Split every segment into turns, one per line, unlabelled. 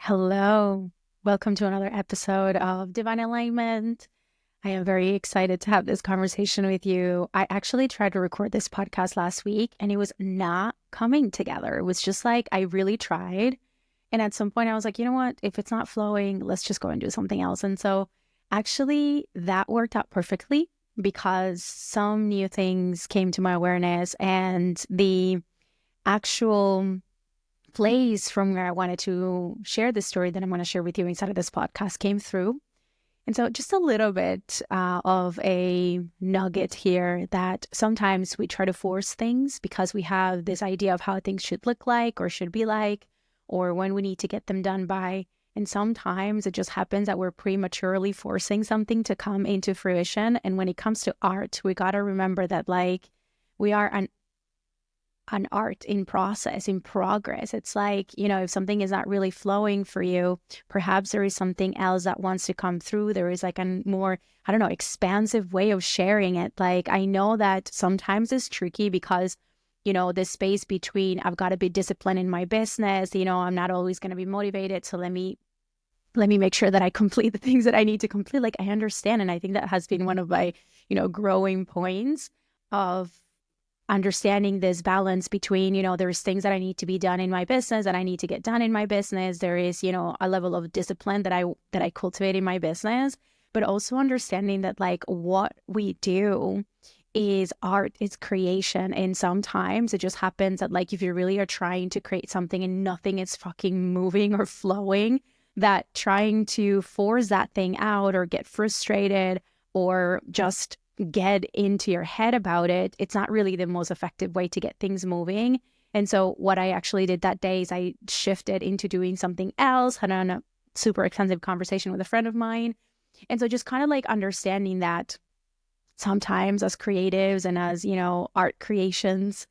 Hello. Welcome to another episode of Divine Alignment. I am very excited to have this conversation with you. I actually tried to record this podcast last week and it was not coming together. It was just like I really tried. And at some point I was like, you know what? If it's not flowing, let's just go and do something else. And so actually that worked out perfectly because some new things came to my awareness and the actual place from where I wanted to share the story that I'm going to share with you inside of this podcast came through. And so just a little bit of a nugget here that sometimes we try to force things because we have this idea of how things should look like or should be like, or when we need to get them done by. And sometimes it just happens that we're prematurely forcing something to come into fruition. And when it comes to art, we got to remember that we are an art in process, in progress. It's like, if something is not really flowing for you, perhaps there is something else that wants to come through. There is like a more, expansive way of sharing it. Like, I know that sometimes it's tricky because, the space between I've got to be disciplined in my business, I'm not always going to be motivated. So let me make sure that I complete the things that I need to complete. Like, I understand. And I think that has been one of my, growing points of understanding this balance between, there's things that I need to be done in my business that I need to get done in my business. There is, a level of discipline that I cultivate in my business, but also understanding that like what we do is art, it's creation. And sometimes it just happens that like if you really are trying to create something and nothing is fucking moving or flowing, that trying to force that thing out or get frustrated or just get into your head about it, it's not really the most effective way to get things moving. And so what I actually did that day is I shifted into doing something else, had a super extensive conversation with a friend of mine. And so just kind of like understanding that sometimes as creatives and as, art creations,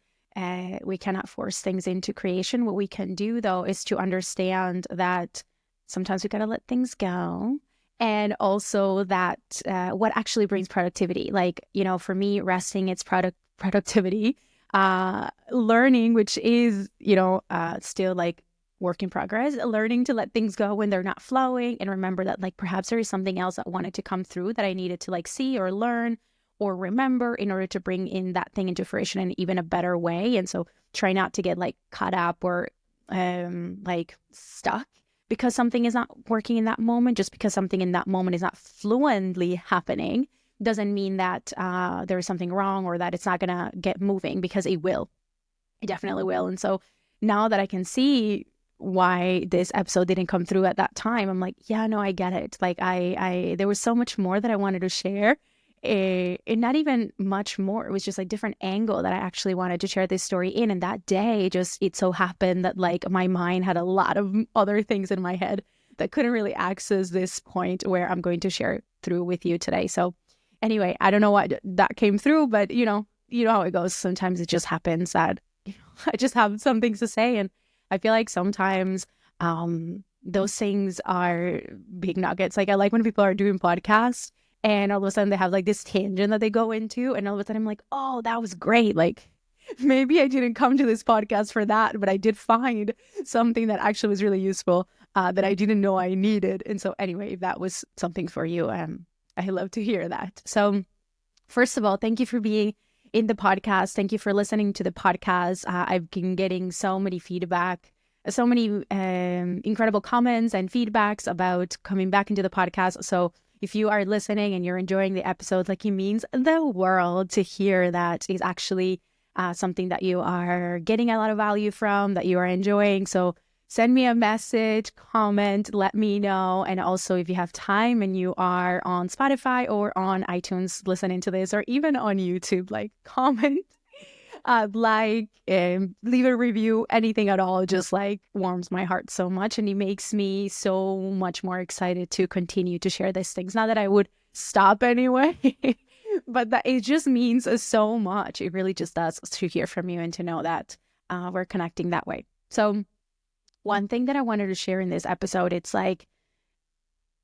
we cannot force things into creation. What we can do though is to understand that sometimes we got to let things go. And also that what actually brings productivity, like, for me, resting, it's productivity, learning, which is, still like work in progress, learning to let things go when they're not flowing and remember that like perhaps there is something else that wanted to come through that I needed to like see or learn or remember in order to bring in that thing into fruition in even a better way. And so try not to get like caught up or like stuck because something is not working in that moment. Just because something in that moment is not fluently happening doesn't mean that there is something wrong or that it's not going to get moving, because it will. It definitely will. And so now that I can see why this episode didn't come through at that time, I'm like, yeah, no, I get it. Like there was so much more that I wanted to share. And not even much more. It was just a different angle that I actually wanted to share this story in. And that day, just it so happened that like my mind had a lot of other things in my head that couldn't really access this point where I'm going to share through with you today. So anyway, I don't know what that came through, but you know how it goes. Sometimes it just happens that I just have some things to say. And I feel like sometimes those things are big nuggets. Like I like when people are doing podcasts and all of a sudden they have like this tangent that they go into. And all of a sudden I'm like, oh, that was great. Like maybe I didn't come to this podcast for that, but I did find something that actually was really useful that I didn't know I needed. And so anyway, if that was something for you, I love to hear that. So first of all, thank you for being in the podcast. Thank you for listening to the podcast. I've been getting so many feedback, so many incredible comments and feedbacks about coming back into the podcast. So if you are listening and you're enjoying the episode, like it means the world to hear that is actually something that you are getting a lot of value from, that you are enjoying. So send me a message, comment, let me know. And also if you have time and you are on Spotify or on iTunes listening to this, or even on YouTube, like comment, leave a review, anything at all, just like warms my heart so much. And it makes me so much more excited to continue to share these things. Not that I would stop anyway, but that it just means so much. It really just does to hear from you and to know that we're connecting that way. So one thing that I wanted to share in this episode, it's like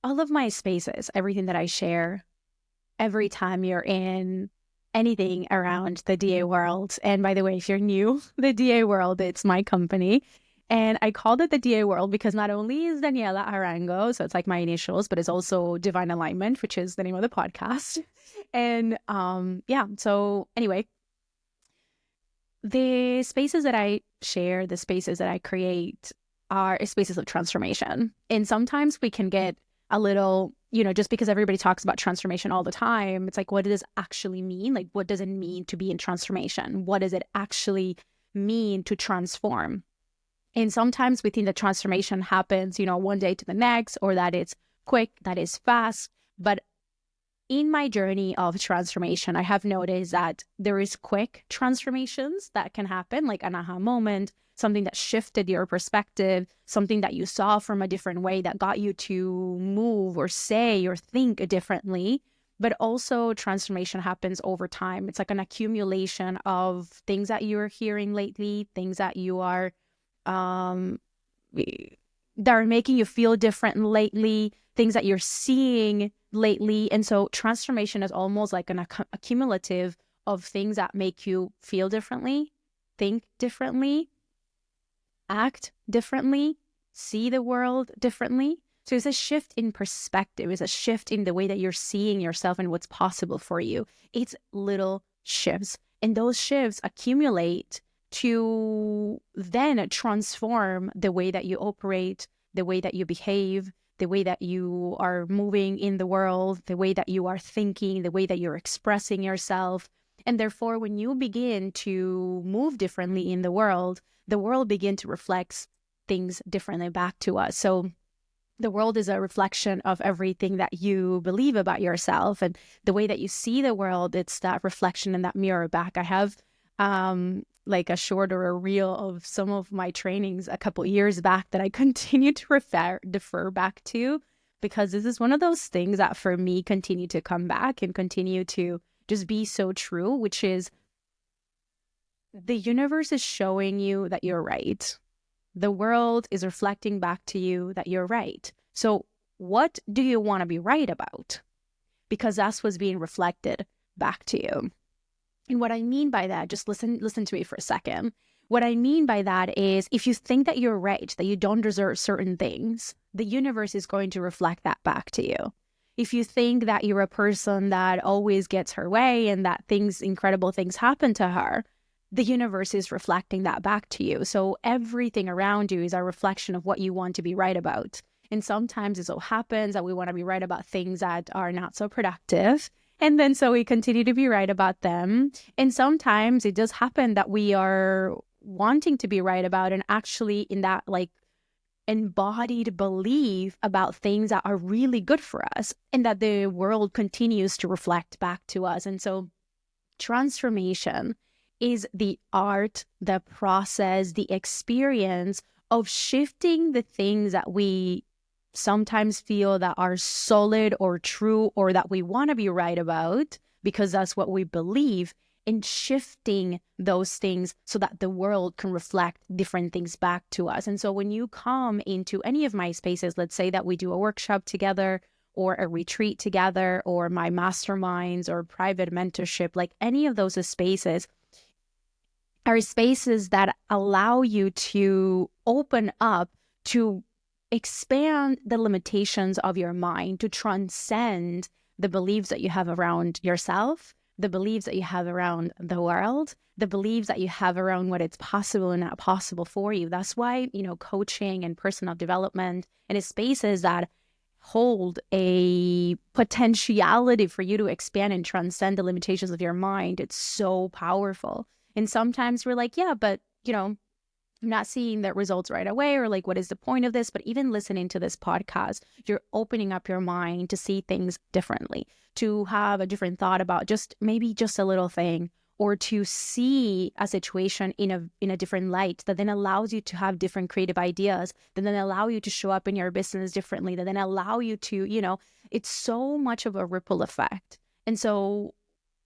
all of my spaces, everything that I share, every time you're in anything around the DA world. And by the way, if you're new, the DA world, it's my company. And I called it the DA world because not only is Daniela Arango, so it's like my initials, but it's also Divine Alignment, which is the name of the podcast. And yeah, so anyway, the spaces that I share, the spaces that I create are spaces of transformation. And sometimes we can get a little, just because everybody talks about transformation all the time, it's like, what does it actually mean? Like, what does it mean to be in transformation? What does it actually mean to transform? And sometimes we think that transformation happens, one day to the next, or that it's quick, that is fast. But in my journey of transformation, I have noticed that there is quick transformations that can happen, like an aha moment, something that shifted your perspective, something that you saw from a different way that got you to move or say or think differently. But also transformation happens over time. It's like an accumulation of things that you're hearing lately, things that you are that are making you feel different lately, things that you're seeing lately. And so transformation is almost like an accumulative of things that make you feel differently, think differently, act differently, see the world differently. So it's a shift in perspective. It's a shift in the way that you're seeing yourself and what's possible for you. It's little shifts. And those shifts accumulate to then transform the way that you operate, the way that you behave, the way that you are moving in the world, the way that you are thinking, the way that you're expressing yourself. And therefore, when you begin to move differently in the world begins to reflect things differently back to us. So the world is a reflection of everything that you believe about yourself, and the way that you see the world, it's that reflection and that mirror back. I have like a short or a reel of some of my trainings a couple years back that I continue to defer back to, because this is one of those things that for me continue to come back and continue to just be so true, which is the universe is showing you that you're right. The world is reflecting back to you that you're right. So what do you want to be right about? Because that's what's being reflected back to you. And what I mean by that, just listen to me for a second. What I mean by that is, if you think that you're right, that you don't deserve certain things, the universe is going to reflect that back to you. If you think that you're a person that always gets her way and that incredible things happen to her, the universe is reflecting that back to you. So everything around you is a reflection of what you want to be right about. And sometimes it so happens that we want to be right about things that are not so productive. And then so we continue to be right about them. And sometimes it does happen that we are wanting to be right about and actually in that like embodied belief about things that are really good for us, and that the world continues to reflect back to us. And so transformation is the art, the process, the experience of shifting the things that we sometimes feel that are solid or true or that we want to be right about because that's what we believe, and shifting those things so that the world can reflect different things back to us. And so when you come into any of my spaces, let's say that we do a workshop together or a retreat together or my masterminds or private mentorship, like any of those spaces are spaces that allow you to open up, to expand the limitations of your mind, to transcend the beliefs that you have around yourself, the beliefs that you have around the world, the beliefs that you have around what it's possible and not possible for you. That's why, coaching and personal development and spaces that hold a potentiality for you to expand and transcend the limitations of your mind, it's so powerful. And sometimes we're like, yeah, but, I'm not seeing the results right away, or like, what is the point of this? But even listening to this podcast, you're opening up your mind to see things differently, to have a different thought about maybe just a little thing, or to see a situation in a different light that then allows you to have different creative ideas, that then allow you to show up in your business differently, that then allow you to, it's so much of a ripple effect. And so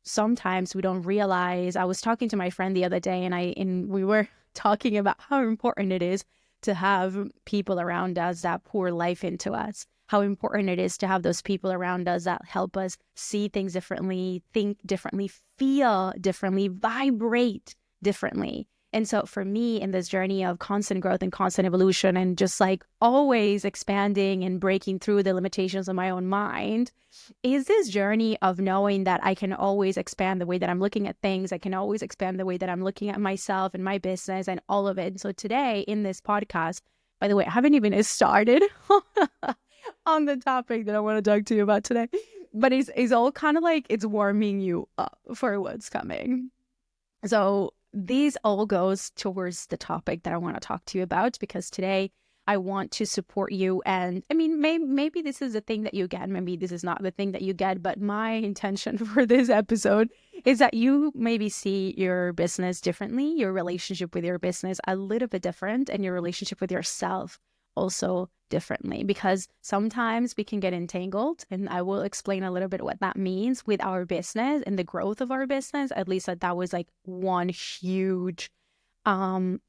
sometimes we don't realize. I was talking to my friend the other day and we were talking about how important it is to have people around us that pour life into us, how important it is to have those people around us that help us see things differently, think differently, feel differently, vibrate differently. And so for me, in this journey of constant growth and constant evolution and just like always expanding and breaking through the limitations of my own mind, is this journey of knowing that I can always expand the way that I'm looking at things. I can always expand the way that I'm looking at myself and my business and all of it. And so today in this podcast, by the way, I haven't even started on the topic that I want to talk to you about today, but it's all kind of like it's warming you up for what's coming. So these all goes towards the topic that I want to talk to you about, because today I want to support you. And I mean, maybe this is the thing that you get. Maybe this is not the thing that you get. But my intention for this episode is that you maybe see your business differently, your relationship with your business a little bit different, and your relationship with yourself also differently, because sometimes we can get entangled, and I will explain a little bit what that means with our business and the growth of our business. At least that was like one huge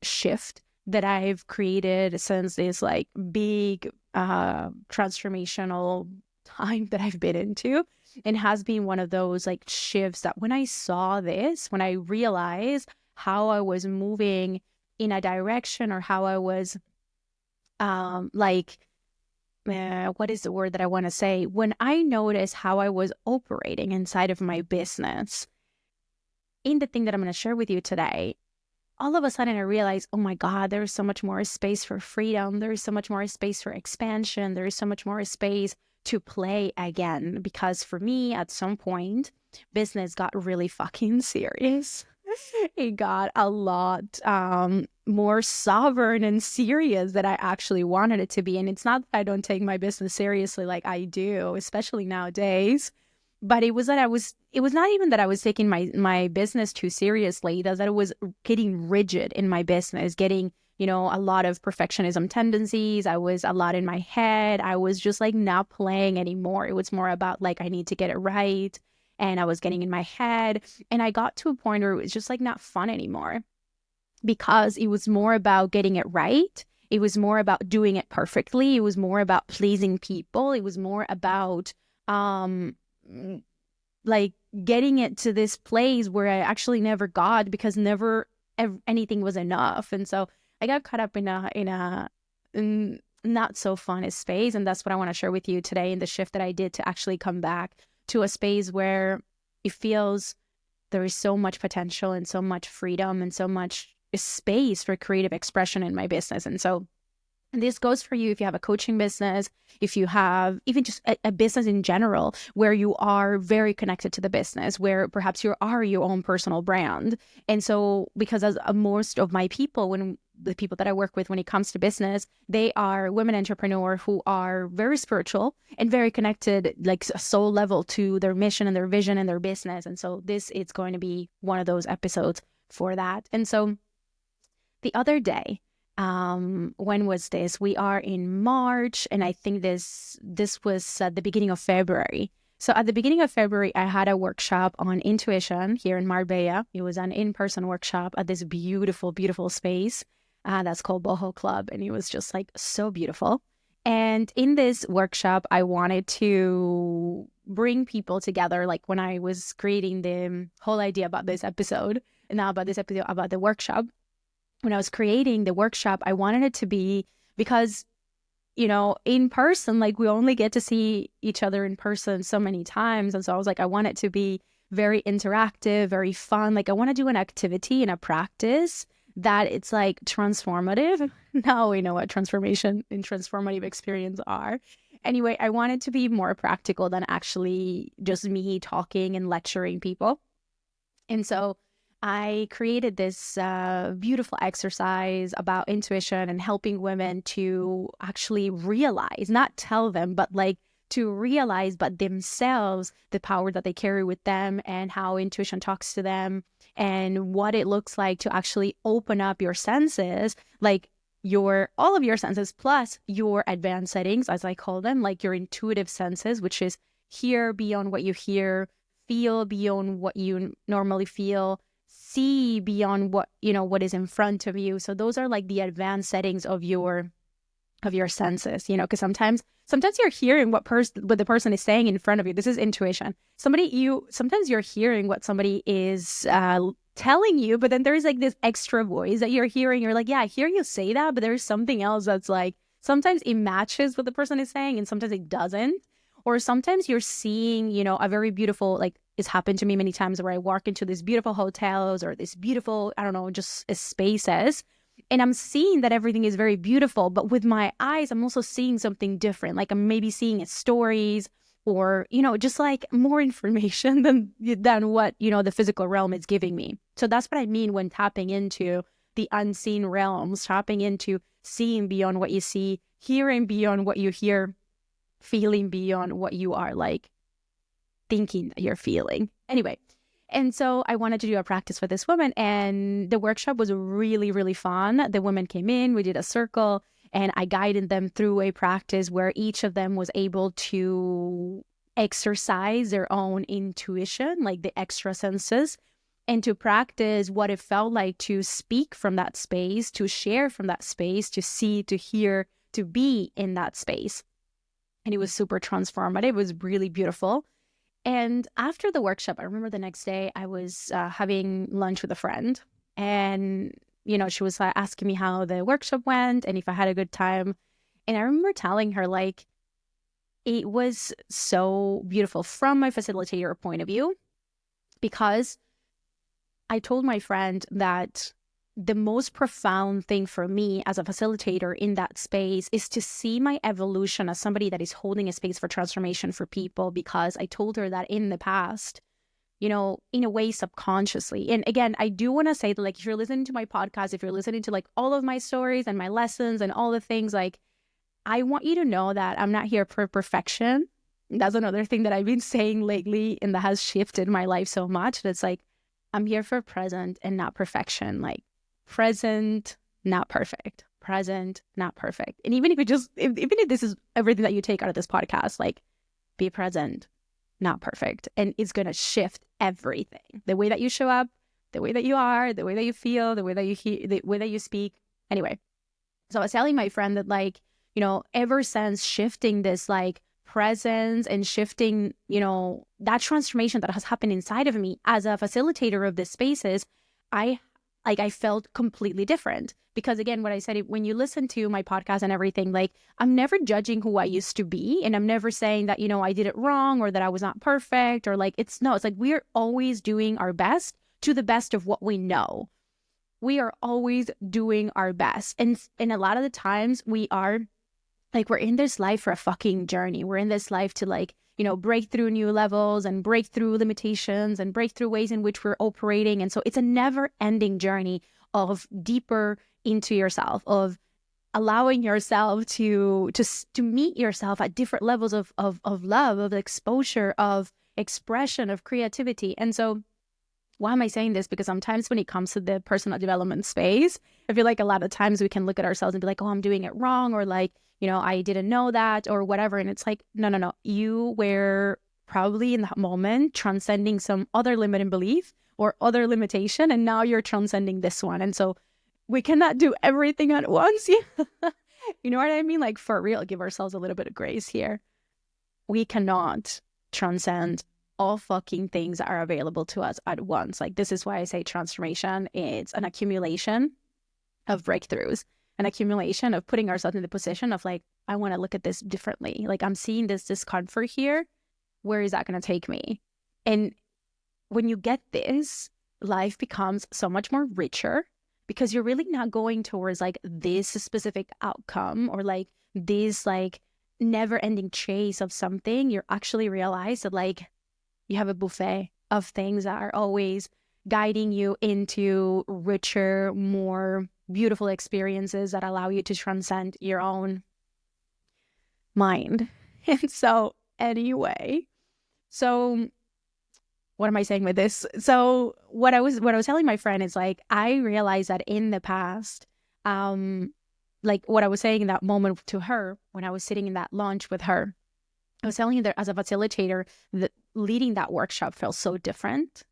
shift that I've created since this like big transformational time that I've been into, and has been one of those like shifts that when I saw this, when I realized how I was moving in a direction, or how I was what is the word that I want to say? When I noticed how I was operating inside of my business, in the thing that I'm going to share with you today, all of a sudden I realized, oh my God, there is so much more space for freedom. There is so much more space for expansion. There is so much more space to play again. Because for me, at some point, business got really fucking serious. It got a lot more sovereign and serious than I actually wanted it to be. And it's not that I don't take my business seriously like I do, especially nowadays. But it was that it was not even that I was taking my business too seriously, that it was getting rigid in my business, getting, a lot of perfectionism tendencies. I was a lot in my head. I was just like not playing anymore. It was more about like, I need to get it right. And I was getting in my head, and I got to a point where it was just like not fun anymore, because it was more about getting it right. It was more about doing it perfectly. It was more about pleasing people. It was more about like getting it to this place where I actually never got, because never anything was enough. And so I got caught up in a not so fun space. And that's what I want to share with you today, in the shift that I did to actually come back to a space where it feels there is so much potential and so much freedom and so much space for creative expression in my business. And so this goes for you if you have a coaching business, if you have even just a business in general, where you are very connected to the business, where perhaps you are your own personal brand. And so, because as most of my people, when the people that I work with when it comes to business, they are women entrepreneurs who are very spiritual and very connected, like soul level, to their mission and their vision and their business. And so this is going to be one of those episodes for that. And so the other day, when was this? We are in March, and I think this was at the beginning of February. So at the beginning of February, I had a workshop on intuition here in Marbella. It was an in-person workshop at this beautiful, beautiful space that's called Boho Club. And it was just like so beautiful. And in this workshop, I wanted to bring people together. Like when I was creating the whole idea about this episode, and now about this episode about the workshop, when I was creating the workshop, I wanted it to be, because, in person, like we only get to see each other in person so many times. And so I was like, I want it to be very interactive, very fun. Like I want to do an activity and a practice that it's like transformative. Now we know what transformation and transformative experience are. Anyway, I want it to be more practical than actually just me talking and lecturing people. And so I created this beautiful exercise about intuition and helping women to actually realize, not tell them, but like to realize but themselves the power that they carry with them, and how intuition talks to them, and what it looks like to actually open up your senses, like all of your senses plus your advanced settings, as I call them, like your intuitive senses, which is hear beyond what you hear, feel beyond what you normally feel, see beyond what is in front of you. So those are like the advanced settings of your senses, because sometimes you're hearing what the person is saying in front of you. This is intuition. Sometimes you're hearing what somebody is telling you, but then there's like this extra voice that you're hearing. You're like, yeah, I hear you say that, but there's something else that's like, sometimes it matches what the person is saying and sometimes it doesn't. Or sometimes you're seeing, you know, a very beautiful, like it's happened to me many times where I walk into these beautiful hotels or this beautiful, I don't know, just spaces. And I'm seeing that everything is very beautiful, but with my eyes, I'm also seeing something different. Like I'm maybe seeing stories or, you know, just like more information than what, you know, the physical realm is giving me. So that's what I mean when tapping into the unseen realms, tapping into seeing beyond what you see, hearing beyond what you hear, feeling beyond what you are like thinking that you're feeling. Anyway, and so I wanted to do a practice for this woman, and the workshop was really, really fun. The women came in, we did a circle, and I guided them through a practice where each of them was able to exercise their own intuition, like the extra senses, and to practice what it felt like to speak from that space, to share from that space, to see, to hear, to be in that space. And it was super transformative. It was really beautiful. And after the workshop, I remember the next day I was having lunch with a friend, and, you know, she was asking me how the workshop went and if I had a good time. And I remember telling her, like, it was so beautiful from my facilitator point of view, because I told my friend that the most profound thing for me as a facilitator in that space is to see my evolution as somebody that is holding a space for transformation for people, because I told her that in the past, you know, in a way subconsciously. And again, I do want to say that, like, if you're listening to my podcast, if you're listening to like all of my stories and my lessons and all the things, like, I want you to know that I'm not here for perfection. That's another thing that I've been saying lately and that has shifted my life so much. That's like, I'm here for present and not perfection. Like, present, not perfect. Present, not perfect. And even if even if this is everything that you take out of this podcast, like, be present, not perfect. And it's going to shift everything. The way that you show up, the way that you are, the way that you feel, the way that you hear, the way that you speak. Anyway, so I was telling my friend that, like, you know, ever since shifting this, like, presence and shifting, you know, that transformation that has happened inside of me as a facilitator of these spaces, I felt completely different. Because again, what I said, when you listen to my podcast and everything, like, I'm never judging who I used to be. And I'm never saying that, you know, I did it wrong or that I was not perfect, or like, it's like, we're always doing our best to the best of what we know. We are always doing our best. And a lot of the times we are, like, we're in this life for a fucking journey. We're in this life to, like, you know, break through new levels and break through limitations and break through ways in which we're operating. And so it's a never ending journey of deeper into yourself, of allowing yourself to meet yourself at different levels of love, of exposure, of expression, of creativity. And so why am I saying this? Because sometimes when it comes to the personal development space, I feel like a lot of times we can look at ourselves and be like, oh, I'm doing it wrong, or like, you know, I didn't know that, or whatever. And it's like, no. You were probably in that moment transcending some other limiting belief or other limitation, and now you're transcending this one. And so we cannot do everything at once. Yeah. You know what I mean? Like, for real, give ourselves a little bit of grace here. We cannot transcend all fucking things that are available to us at once. Like, this is why I say transformation. It's an accumulation of breakthroughs, an accumulation of putting ourselves in the position of, like, I want to look at this differently. Like, I'm seeing this discomfort here. Where is that going to take me? And when you get this, life becomes so much more richer, because you're really not going towards, like, this specific outcome or like this, like, never ending chase of something. You're actually realize that, like, you have a buffet of things that are always guiding you into richer, more beautiful experiences that allow you to transcend your own mind. And so anyway, so what am I saying with this? So what I was telling my friend is, like, I realized that in the past, like what I was saying in that moment to her when I was sitting in that lunch with her, I was telling you that as a facilitator, that leading that workshop felt so different,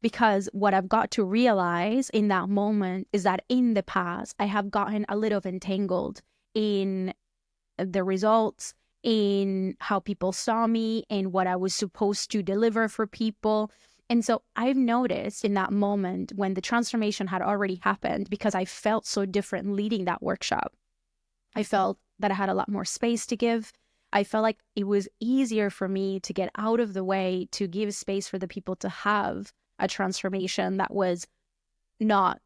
because what I've got to realize in that moment is that in the past, I have gotten a little entangled in the results, in how people saw me, in what I was supposed to deliver for people, And so I've noticed in that moment when the transformation had already happened, because I felt so different leading that workshop. I felt that I had a lot more space to give. I felt like it was easier for me to get out of the way, to give space for the people to have a transformation that was not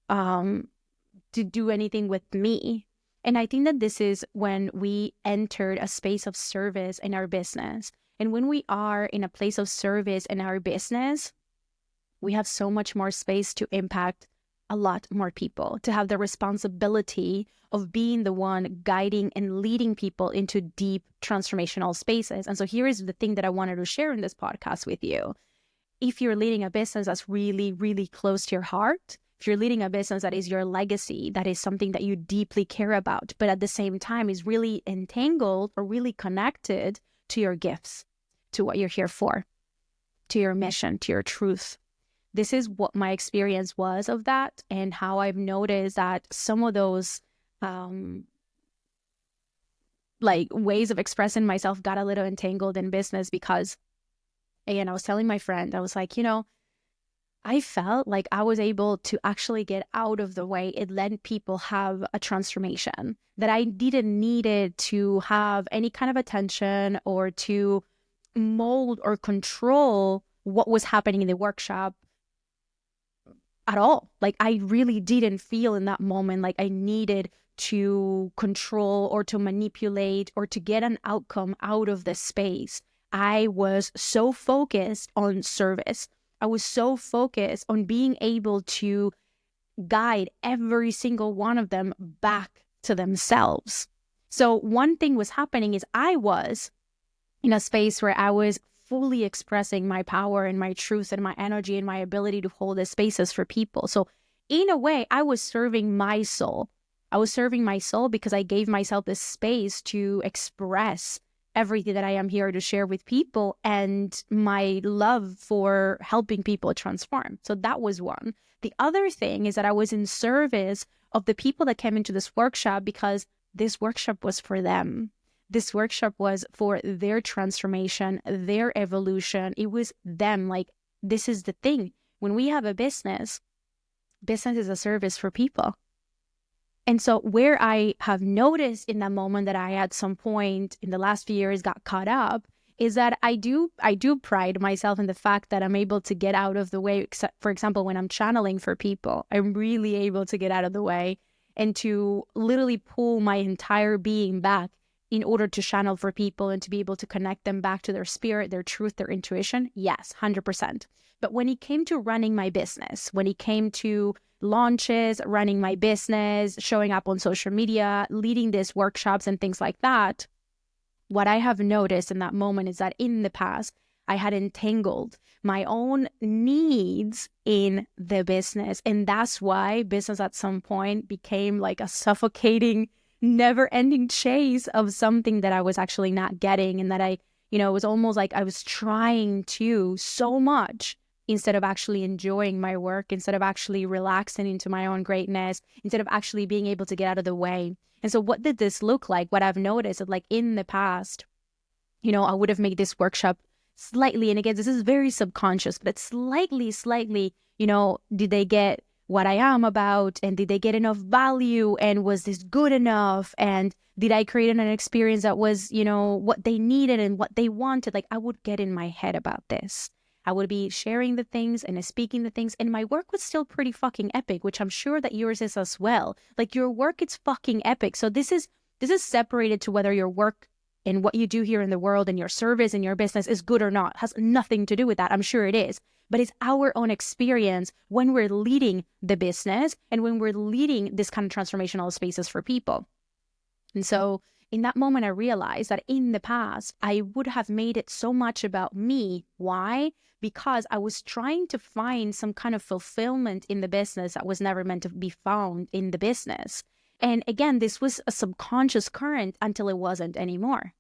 to do anything with me. And I think that this is when we entered a space of service in our business. And when we are in a place of service in our business, we have so much more space to impact a lot more people, to have the responsibility of being the one guiding and leading people into deep transformational spaces. And so here is the thing that I wanted to share in this podcast with you. If you're leading a business that's really, really close to your heart, if you're leading a business that is your legacy, that is something that you deeply care about, but at the same time is really entangled or really connected to your gifts, to what you're here for, to your mission, to your truth. This is what my experience was of that, and how I've noticed that some of those ways of expressing myself got a little entangled in business because, again, I was telling my friend, I was like, I felt like I was able to actually get out of the way and let people have a transformation, that I didn't needed to have any kind of attention or to mold or control what was happening in the workshop at all. Like, I really didn't feel in that moment like I needed to control or to manipulate or to get an outcome out of the space. I was so focused on service. I was so focused on being able to guide every single one of them back to themselves. So one thing was happening is I was in a space where I was fully expressing my power and my truth and my energy and my ability to hold the spaces for people. So in a way, I was serving my soul. I was serving my soul because I gave myself this space to express everything that I am here to share with people and my love for helping people transform. So that was one. The other thing is that I was in service of the people that came into this workshop because this workshop was for them. This workshop was for their transformation, their evolution. It was them. Like, this is the thing. When we have a business is a service for people. And so where I have noticed in that moment that I at some point in the last few years got caught up is that I do pride myself in the fact that I'm able to get out of the way. Except, for example, when I'm channeling for people, I'm really able to get out of the way and to literally pull my entire being back in order to channel for people and to be able to connect them back to their spirit, their truth, their intuition. Yes, 100%. But when it came to running my business, when it came to launches, running my business, showing up on social media, leading these workshops and things like that, what I have noticed in that moment is that in the past, I had entangled my own needs in the business. And that's why business at some point became like a suffocating, never-ending chase of something that I was actually not getting. And that it was almost like I was trying to so much instead of actually enjoying my work, instead of actually relaxing into my own greatness, instead of actually being able to get out of the way. And so what did this look like? What I've noticed is, like, in the past, I would have made this workshop slightly, and again, this is very subconscious, but it's slightly, did they get what I am about? And did they get enough value? And was this good enough? And did I create an experience that was, what they needed and what they wanted? Like, I would get in my head about this. I would be sharing the things and speaking the things, and my work was still pretty fucking epic, which I'm sure that yours is as well. Like, your work, it's fucking epic. So this is separated to whether your work and what you do here in the world and your service and your business is good or not. It has nothing to do with that. I'm sure it is. But it's our own experience when we're leading the business and when we're leading this kind of transformational spaces for people. And so in that moment, I realized that in the past, I would have made it so much about me. Why? Because I was trying to find some kind of fulfillment in the business that was never meant to be found in the business. And again, this was a subconscious current until it wasn't anymore.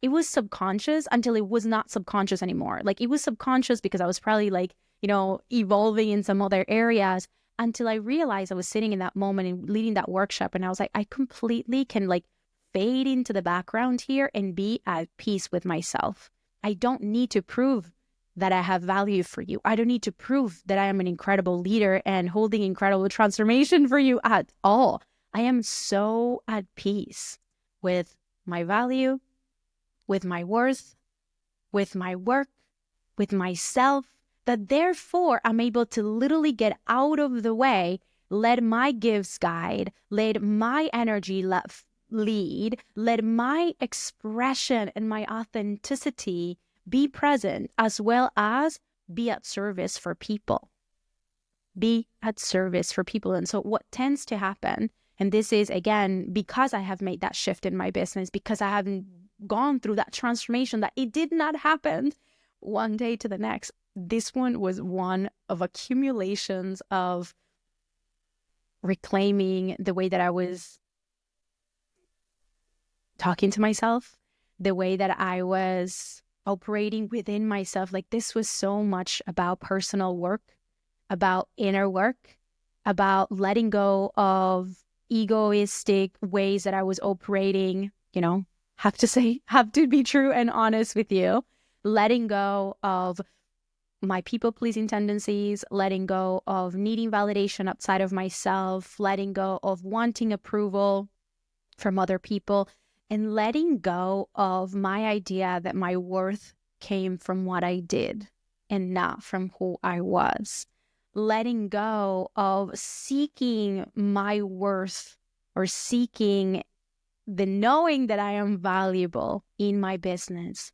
It was subconscious until it was not subconscious anymore. Like, it was subconscious because I was probably evolving in some other areas until I realized I was sitting in that moment and leading that workshop. And I was like, I completely can fade into the background here and be at peace with myself. I don't need to prove that I have value for you. I don't need to prove that I am an incredible leader and holding incredible transformation for you at all. I am so at peace with my value, with my worth, with my work, with myself, that therefore I'm able to literally get out of the way, let my gifts guide, let my energy lead, let my expression and my authenticity be present, as well as be at service for people. Be at service for people. And so what tends to happen, and this is, again, because I have made that shift in my business, because I haven't gone through that transformation, that it did not happen one day to the next. This one was one of accumulations of reclaiming the way that I was talking to myself, the way that I was operating within myself. Like, this was so much about personal work, about inner work, about letting go of egoistic ways that I was operating, have to be true and honest with you, letting go of my people-pleasing tendencies, letting go of needing validation outside of myself, letting go of wanting approval from other people, and letting go of my idea that my worth came from what I did and not from who I was. Letting go of seeking my worth or seeking the knowing that I am valuable in my business.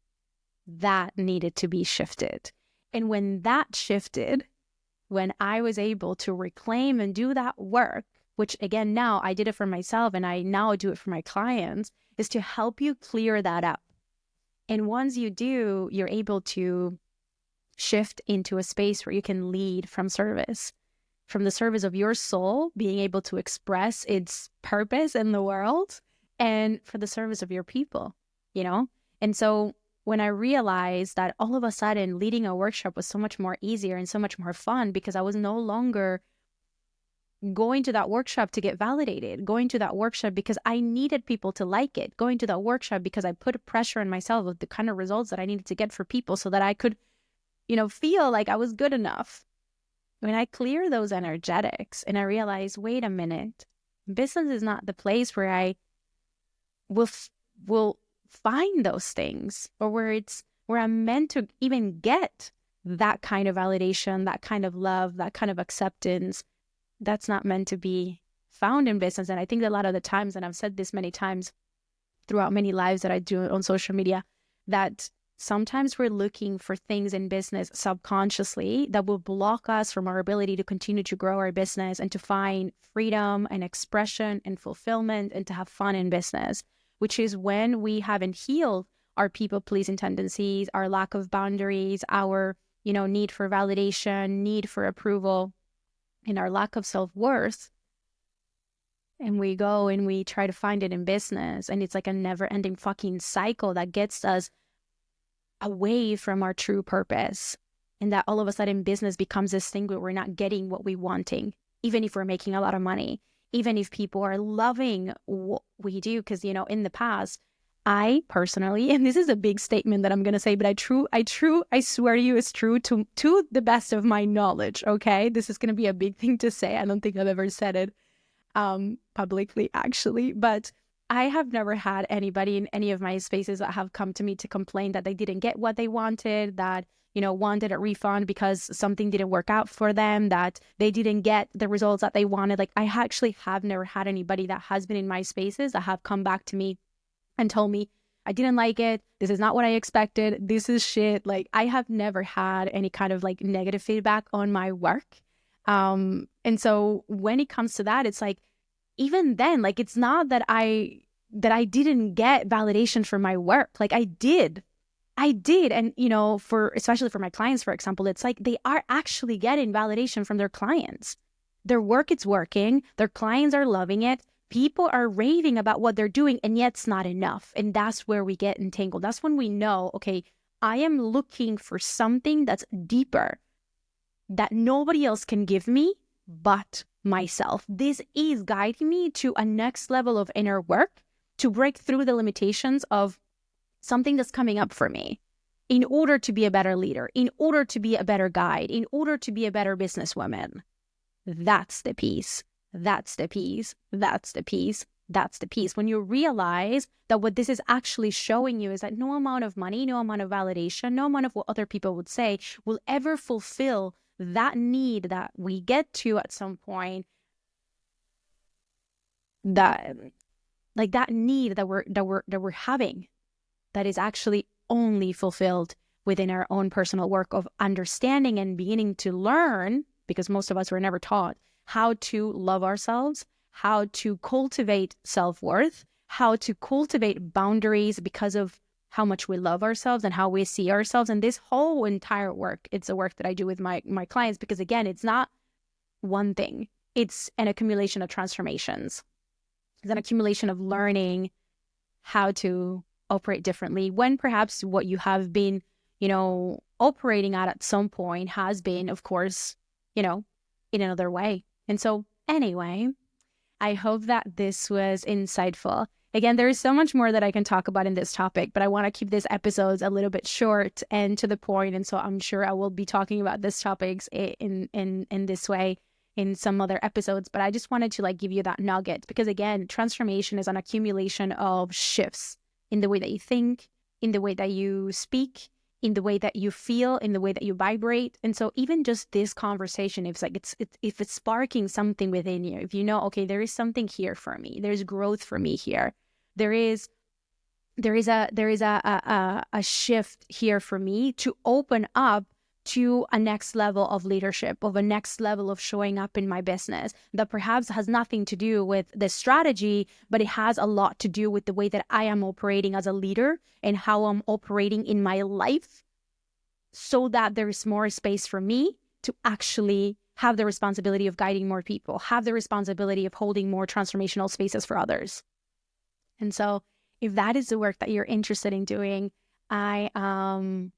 That needed to be shifted. And when that shifted, when I was able to reclaim and do that work, which again, now I did it for myself and I now do it for my clients, is to help you clear that up. And once you do, you're able to shift into a space where you can lead from service, from the service of your soul, being able to express its purpose in the world, and for the service of your people, And so when I realized that all of a sudden leading a workshop was so much more easier and so much more fun, because I was no longer going to that workshop to get validated, going to that workshop because I needed people to like it, going to that workshop because I put pressure on myself with the kind of results that I needed to get for people so that I could, feel like I was good enough. When I clear those energetics and I realize, wait a minute, business is not the place where I will find those things, or where I'm meant to even get that kind of validation, that kind of love, that kind of acceptance. That's not meant to be found in business. And I think a lot of the times, and I've said this many times throughout many lives that I do on social media, that sometimes we're looking for things in business subconsciously that will block us from our ability to continue to grow our business and to find freedom and expression and fulfillment and to have fun in business, which is when we haven't healed our people-pleasing tendencies, our lack of boundaries, our, need for validation, need for approval, and our lack of self-worth. And we go and we try to find it in business, and it's like a never-ending fucking cycle that gets us away from our true purpose. And that all of a sudden business becomes this thing where we're not getting what we're wanting, even if we're making a lot of money, even if people are loving what we do. Because, in the past, I personally, and this is a big statement that I'm going to say, but I swear to you, it's true to the best of my knowledge. Okay. This is going to be a big thing to say. I don't think I've ever said it publicly, actually, but I have never had anybody in any of my spaces that have come to me to complain that they didn't get what they wanted, that, wanted a refund because something didn't work out for them, that they didn't get the results that they wanted. Like, I actually have never had anybody that has been in my spaces that have come back to me and told me, I didn't like it. This is not what I expected. This is shit. Like, I have never had any kind of like negative feedback on my work. And so when it comes to that, it's like, even then, like, it's not that I didn't get validation for my work. Like, I did. And, especially for my clients, for example, it's like they are actually getting validation from their clients. Their work is working. Their clients are loving it. People are raving about what they're doing, and yet it's not enough. And that's where we get entangled. That's when we know, okay, I am looking for something that's deeper, that nobody else can give me but myself. This is guiding me to a next level of inner work to break through the limitations of something that's coming up for me. in order to be a better leader, in order to be a better guide, in order to be a better businesswoman. That's the piece. That's the piece. That's the piece. That's the piece. When you realize that what this is actually showing you is that no amount of money, no amount of validation, no amount of what other people would say will ever fulfill that need that we get to at some point, that like that need that we're having, that is actually only fulfilled within our own personal work of understanding and beginning to learn, because most of us were never taught how to love ourselves, how to cultivate self-worth, how to cultivate boundaries because of how much we love ourselves and how we see ourselves. And this whole entire work, it's the work that I do with my clients, because again, it's not one thing. It's an accumulation of transformations. It's an accumulation of learning how to operate differently when perhaps what you have been, operating at some point has been, of course, in another way. And so anyway, I hope that this was insightful. Again, there is so much more that I can talk about in this topic, but I want to keep these episodes a little bit short and to the point. And so I'm sure I will be talking about these topics in this way in some other episodes, but I just wanted to give you that nugget, because again, transformation is an accumulation of shifts in the way that you think, in the way that you speak, in the way that you feel, in the way that you vibrate. And so even just this conversation, if it's sparking something within you, if okay, there is something here for me, there's growth for me here, there is a shift here for me to open up to a next level of leadership, of a next level of showing up in my business that perhaps has nothing to do with the strategy, but it has a lot to do with the way that I am operating as a leader and how I'm operating in my life, so that there is more space for me to actually have the responsibility of guiding more people, have the responsibility of holding more transformational spaces for others. And so if that is the work that you're interested in doing, I am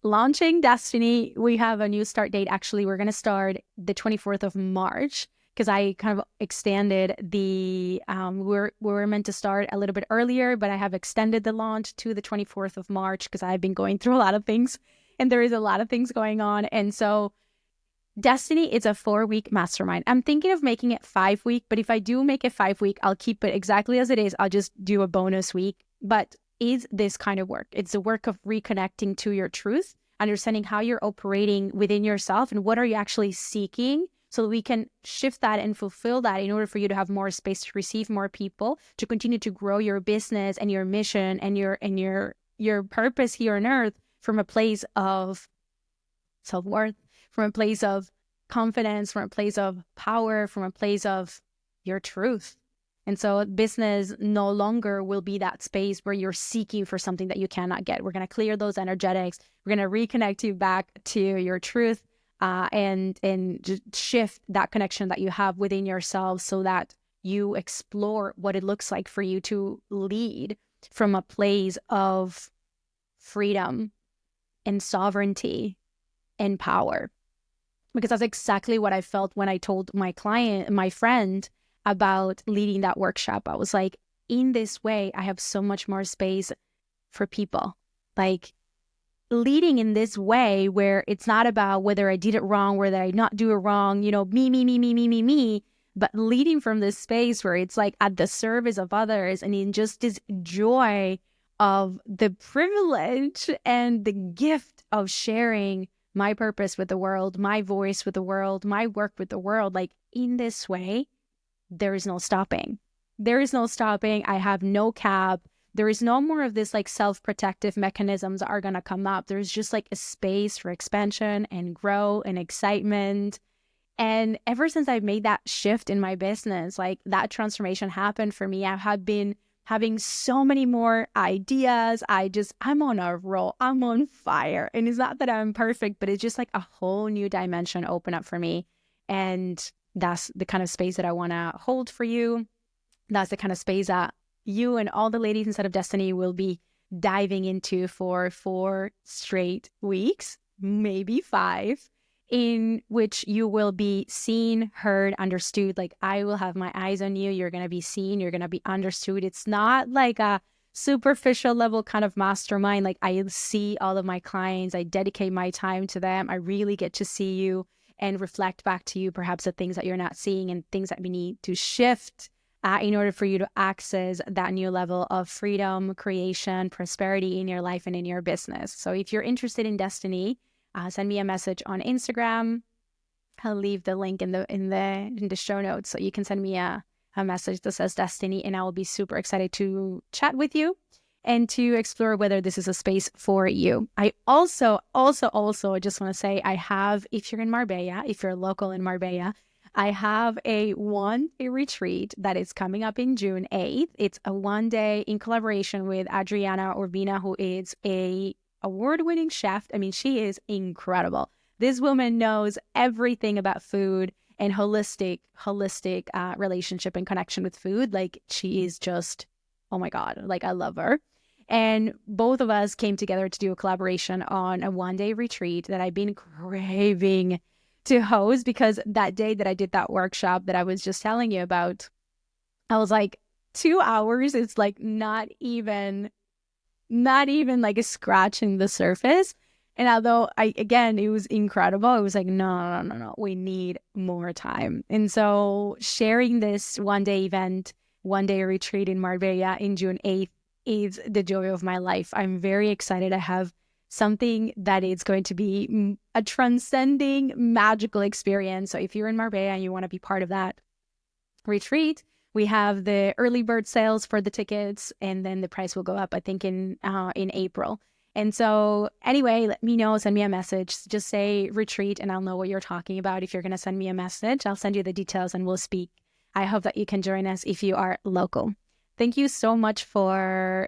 launching Destiny. We have a new start date. Actually, we're going to start the 24th of March, because I kind of extended the, we were meant to start a little bit earlier, but I have extended the launch to the 24th of March because I've been going through a lot of things and there is a lot of things going on. And so Destiny is a 4-week mastermind. I'm thinking of making it 5-week, but if I do make it 5-week, I'll keep it exactly as it is. I'll just do a bonus week. But is this kind of work? It's the work of reconnecting to your truth, understanding how you're operating within yourself and what are you actually seeking, so that we can shift that and fulfill that in order for you to have more space to receive more people, to continue to grow your business and your mission and your purpose here on earth from a place of self-worth, from a place of confidence, from a place of power, from a place of your truth. And so business no longer will be that space where you're seeking for something that you cannot get. We're going to clear those energetics. We're going to reconnect you back to your truth, and just shift that connection that you have within yourself, so that you explore what it looks like for you to lead from a place of freedom and sovereignty and power. Because that's exactly what I felt when I told my friend about leading that workshop. I was like, in this way, I have so much more space for people. Like, leading in this way where it's not about whether I did it wrong, whether I not do it wrong, me, but leading from this space where it's like at the service of others and in just this joy of the privilege and the gift of sharing my purpose with the world, my voice with the world, my work with the world. Like, in this way, there is no stopping. There is no stopping. I have no cap. There is no more of this self-protective mechanisms that are going to come up. There's just a space for expansion and growth and excitement. And ever since I've made that shift in my business, that transformation happened for me. I have been having so many more ideas. I'm on a roll. I'm on fire. And it's not that I'm perfect, but it's just a whole new dimension open up for me. And that's the kind of space that I want to hold for you. That's the kind of space that you and all the ladies inside of Destiny will be diving into for 4 straight weeks, maybe 5, in which you will be seen, heard, understood. I will have my eyes on you. You're going to be seen. You're going to be understood. It's not like a superficial level kind of mastermind. Like I see all of my clients, I dedicate my time to them. I really get to see you and reflect back to you perhaps the things that you're not seeing and things that we need to shift in order for you to access that new level of freedom, creation, prosperity in your life and in your business. So if you're interested in Destiny, send me a message on Instagram. I'll leave the link in the show notes, so you can send me a message that says Destiny, and I will be super excited to chat with you and to explore whether this is a space for you. I also just want to say I have, if you're in Marbella, if you're local in Marbella, I have a one-day retreat that is coming up in June 8th. It's a one-day in collaboration with Adriana Urbina, who is a award-winning chef. I mean, she is incredible. This woman knows everything about food and holistic relationship and connection with food. Like she is just, oh my God, like I love her. And both of us came together to do a collaboration on a one-day retreat that I've been craving to host, because that day that I did that workshop that I was just telling you about, I was like, 2 hours, it's like not even like scratching the surface. And although it was incredible, it was like, no, we need more time. And so sharing this one-day event, one-day retreat in Marbella in June 8th is the joy of my life. I'm very excited. I have something that is going to be a transcending, magical experience. So if you're in Marbella and you want to be part of that retreat, we have the early bird sales for the tickets, and then the price will go up, I think, in April. And so anyway, let me know, send me a message, just say retreat and I'll know what you're talking about. If you're going to send me a message, I'll send you the details and we'll speak. I hope that you can join us if you are local. Thank you so much for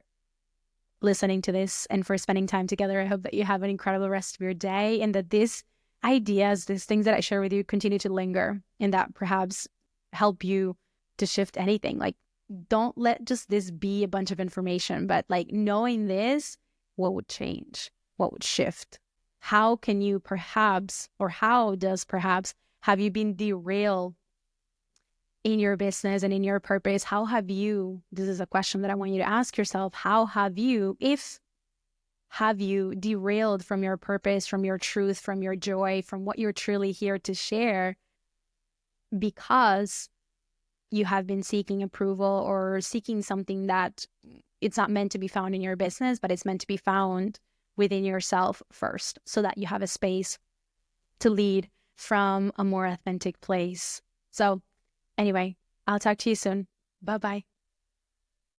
listening to this and for spending time together. I hope that you have an incredible rest of your day, and that these ideas, these things that I share with you continue to linger, and that perhaps help you to shift anything. Like, don't let just this be a bunch of information, but like knowing this, what would change? What would shift? How can you perhaps, or how does perhaps, have you been derailed in your business and in your purpose? How have you, this is a question that I want you to ask yourself, how have you, have you derailed from your purpose, from your truth, from your joy, from what you're truly here to share, because you have been seeking approval or seeking something that it's not meant to be found in your business, but it's meant to be found within yourself first, so that you have a space to lead from a more authentic place. So anyway, I'll talk to you soon. Bye-bye.